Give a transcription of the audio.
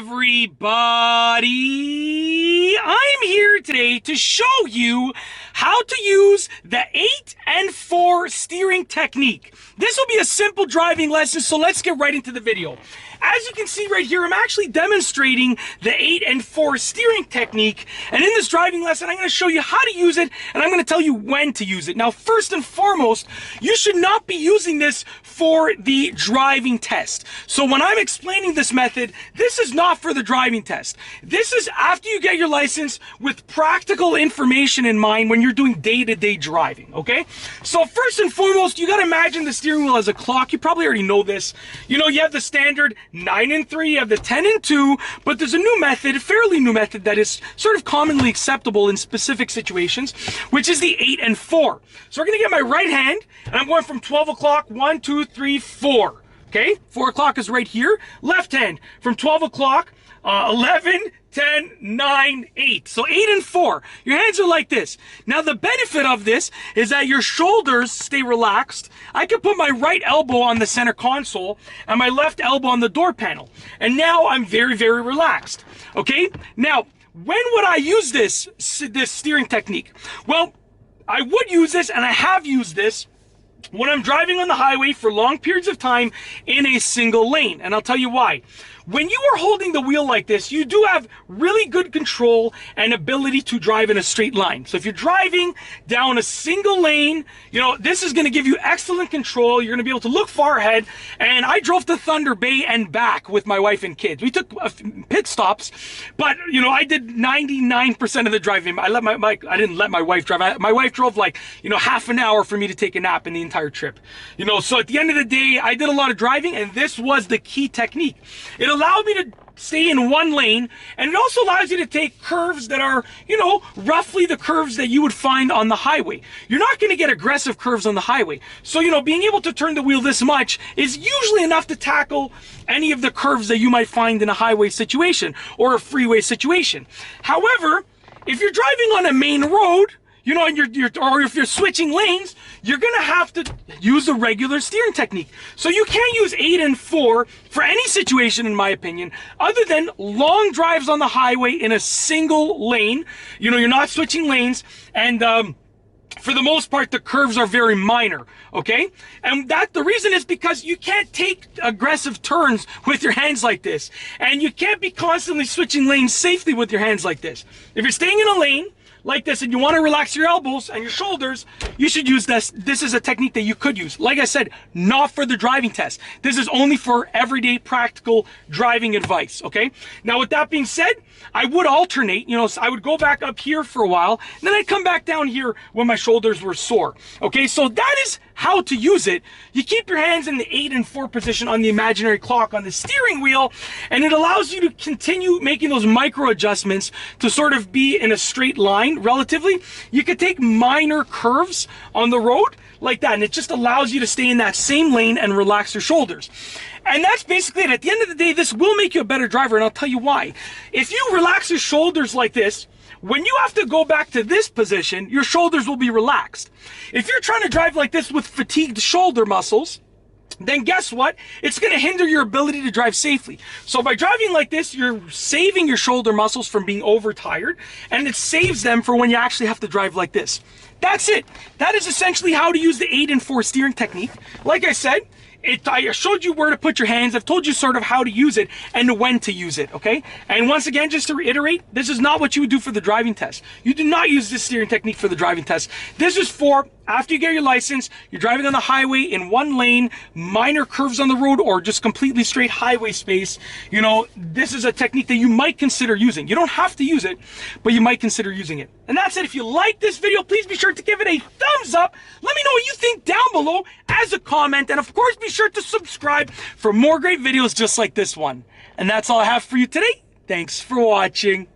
everybody! I'm here today to show you how to use the 8 and 4 steering technique. This will be a simple driving lesson, so let's get right into the video. As you can see right here, I'm actually demonstrating the 8 and 4 steering technique, and in this driving lesson, I'm going to show you how to use it, and I'm going to tell you when to use it. Now, first and foremost, you should not be using this for the driving test. So when I'm explaining this method, this is not for the driving test. This is after you get your license with practical information in mind when you're doing day-to-day driving, okay? So first and foremost, you got to imagine the steering wheel as a clock. You probably already know this. You know, you have the standard 9 and 3, you have the 10 and 2, but there's a new method, a fairly new method that is sort of commonly acceptable in specific situations, which is the 8 and 4. So we're going to get my right hand, and I'm going from 12 o'clock, 1, 2, 3, 4. Okay, 4 o'clock is right here. Left hand from 12 o'clock, 11, 10, 9, 8. So 8 and 4. Your hands are like this. Now the benefit of this is that your shoulders stay relaxed. I can put my right elbow on the center console and my left elbow on the door panel. And now I'm very, very relaxed. Okay, now when would I use this steering technique? Well, I would use this, and I have used this when I'm driving on the highway for long periods of time in a single lane, and I'll tell you why. When you are holding the wheel like this, you do have really good control and ability to drive in a straight line. So if you're driving down a single lane, you know, this is going to give you excellent control. You're going to be able to look far ahead. And I drove to Thunder Bay and back with my wife and kids. We took pit stops, but you know, I did 99% of the driving. I didn't let my wife drive. My wife drove like, you know, half an hour for me to take a nap in the entire trip. You know, so at the end of the day, I did a lot of driving, and this was the key technique. It allowed me to stay in one lane, and it also allows you to take curves that are, you know, roughly the curves that you would find on the highway. You're not going to get aggressive curves on the highway. So, you know, being able to turn the wheel this much is usually enough to tackle any of the curves that you might find in a highway situation or a freeway situation. However, if you're driving on a main road, you know, and or if you're switching lanes, you're gonna have to use a regular steering technique. So you can't use 8 and 4 for any situation, in my opinion, other than long drives on the highway in a single lane. You know, you're not switching lanes, and for the most part, the curves are very minor, okay? And the reason is because you can't take aggressive turns with your hands like this, and you can't be constantly switching lanes safely with your hands like this. If you're staying in a lane like this and you want to relax your elbows and your shoulders, you should use this. This is a technique that you could use. Like I said, not for the driving test. This is only for everyday practical driving advice, okay? Now, with that being said, I would alternate. You know, so I would go back up here for a while, and then I'd come back down here when my shoulders were sore, okay? So that is how to use it. You keep your hands in the 8 and 4 position on the imaginary clock on the steering wheel, and it allows you to continue making those micro adjustments to sort of be in a straight line relatively. You could take minor curves on the road like that, and it just allows you to stay in that same lane and relax your shoulders. And that's basically it. At the end of the day, this will make you a better driver, and I'll tell you why. If you relax your shoulders like this, when you have to go back to this position, your shoulders will be relaxed. If you're trying to drive like this with fatigued shoulder muscles, then guess what? It's going to hinder your ability to drive safely. So by driving like this, you're saving your shoulder muscles from being overtired, and it saves them for when you actually have to drive like this. That's it. That is essentially how to use the 8 and 4 steering technique. Like I said, I showed you where to put your hands. I've told you sort of how to use it and when to use it, okay? And once again, just to reiterate, this is not what you would do for the driving test. You do not use this steering technique for the driving test. This is for after you get your license, you're driving on the highway in one lane, minor curves on the road, or just completely straight highway space. You know, this is a technique that you might consider using. You don't have to use it, but you might consider using it. And that's it. If you like this video, please be sure to give it a thumbs up. Let me know what you think down below as a comment. And of course, be sure to subscribe for more great videos just like this one. And that's all I have for you today. Thanks for watching.